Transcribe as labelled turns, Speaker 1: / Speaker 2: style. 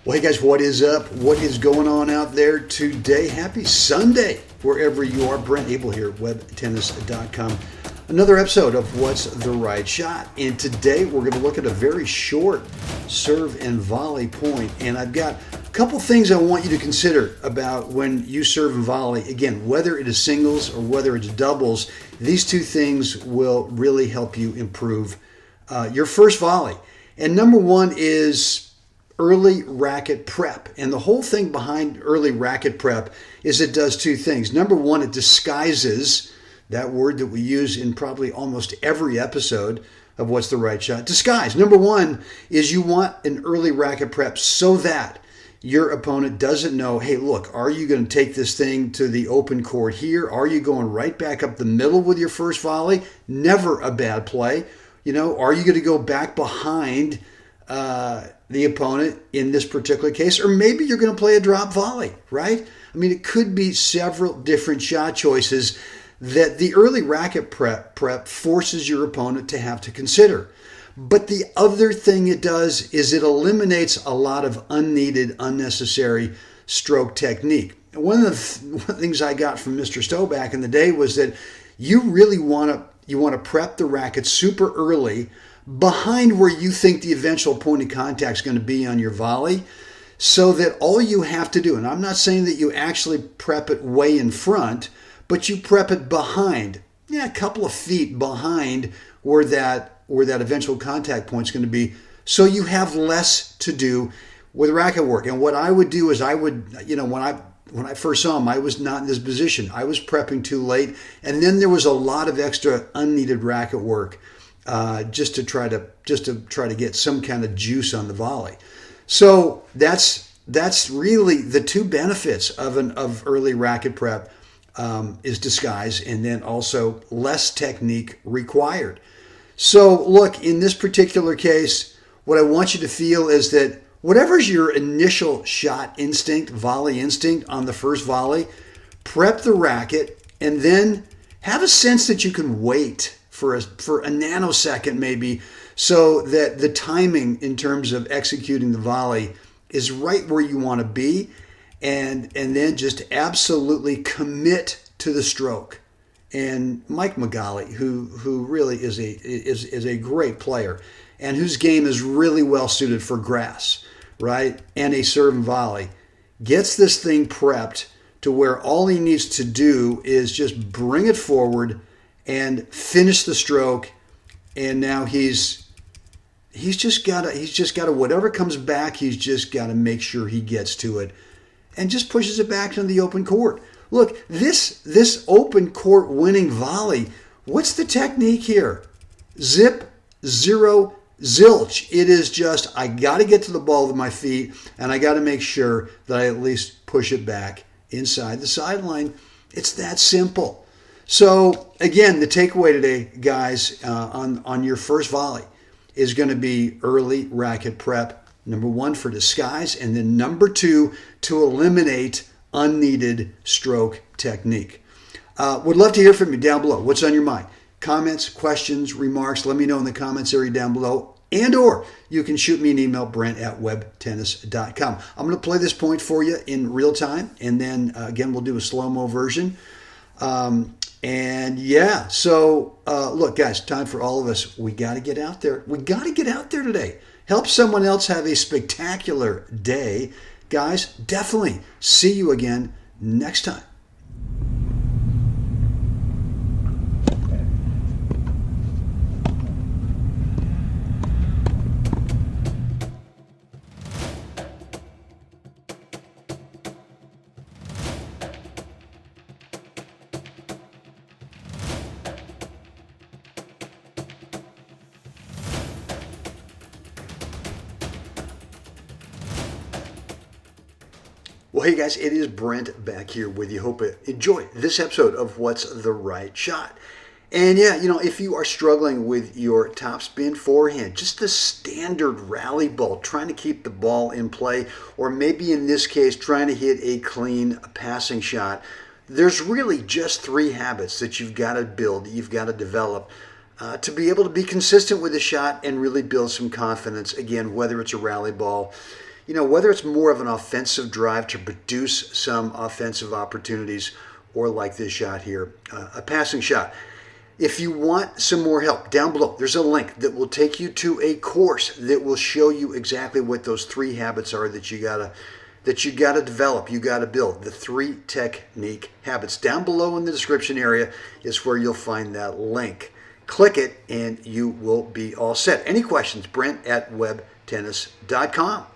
Speaker 1: Well, hey guys, what is up? What is going on out there today? Happy Sunday, wherever you are. Brent Abel here at webtennis.com. Another episode of What's the Right Shot. And today we're going to look at a very short serve and volley point. And I've got a couple things I want you to consider about when you serve and volley. Again, whether it is singles or whether it's doubles, these two things will really help you improve your first volley. And number one is early racket prep. And the whole thing behind early racket prep is it does two things. Number one, it disguises that word that we use in probably almost every episode of What's the Right Shot. Disguise. Number one is you want an early racket prep so that your opponent doesn't know, hey, look, are you going to take this thing to the open court here? Are you going right back up the middle with your first volley? Never a bad play. You know, are you going to go back behind the opponent in this particular case? Or maybe you're going to play a drop volley, right? I mean, it could be several different shot choices that the early racket prep forces your opponent to have to consider. But the other thing it does is it eliminates a lot of unneeded, unnecessary stroke technique. One of the things I got from Mr. Stowe back in the day was that you really want to prep the racket super early behind where you think the eventual point of contact is going to be on your volley, so that all you have to do, and I'm not saying that you actually prep it way in front, but you prep it behind, a couple of feet behind where that eventual contact point is going to be, so you have less to do with racket work. And what I would do is when I first saw him, I was not in this position. I was prepping too late, and then there was a lot of extra unneeded racket work just to try to get some kind of juice on the volley. So that's really the two benefits of early racket prep, is disguise, and then also less technique required. So look, in this particular case, what I want you to feel is that whatever's your initial shot instinct, volley instinct on the first volley, prep the racket, and then have a sense that you can wait for a nanosecond maybe, so that the timing in terms of executing the volley is right where you want to be, and then just absolutely commit to the stroke. And Mike Magali, who really is a great player and whose game is really well suited for grass, right, and a serve and volley, gets this thing prepped to where all he needs to do is just bring it forward and finish the stroke. And now he's just got to whatever comes back, he's just got to make sure he gets to it and just pushes it back into the open court. Look, this open court winning volley, what's the technique here? Zip, zero, zilch. It is just, I got to get to the ball with my feet, and I got to make sure that I at least push it back inside the sideline. It's that simple. So again, the takeaway today, guys, on your first volley is going to be early racket prep. Number one, for disguise, and then number two, to eliminate unneeded stroke technique. Would love to hear from you down below. What's on your mind? Comments, questions, remarks, let me know in the comments area down below. And or you can shoot me an email, brent@webtennis.com. I'm going to play this point for you in real time, and then again, we'll do a slow-mo version. So look, guys, time for all of us. We got to get out there. We got to get out there today. Help someone else have a spectacular day. Guys, definitely see you again next time. Well, hey guys, it is Brent back here with you. Hope you enjoy this episode of What's the Right Shot. And yeah, if you are struggling with your topspin forehand, just the standard rally ball, trying to keep the ball in play, or maybe in this case, trying to hit a clean passing shot, there's really just three habits that you've got to build, you've got to develop to be able to be consistent with the shot and really build some confidence. Again, whether it's a rally ball, you know, whether it's more of an offensive drive to produce some offensive opportunities, or like this shot here, a passing shot. If you want some more help, down below there's a link that will take you to a course that will show you exactly what those 3 habits are that you gotta develop, you gotta build. The 3 technique habits. Down below in the description area is where you'll find that link. Click it and you will be all set. Any questions? Brent at webtennis.com.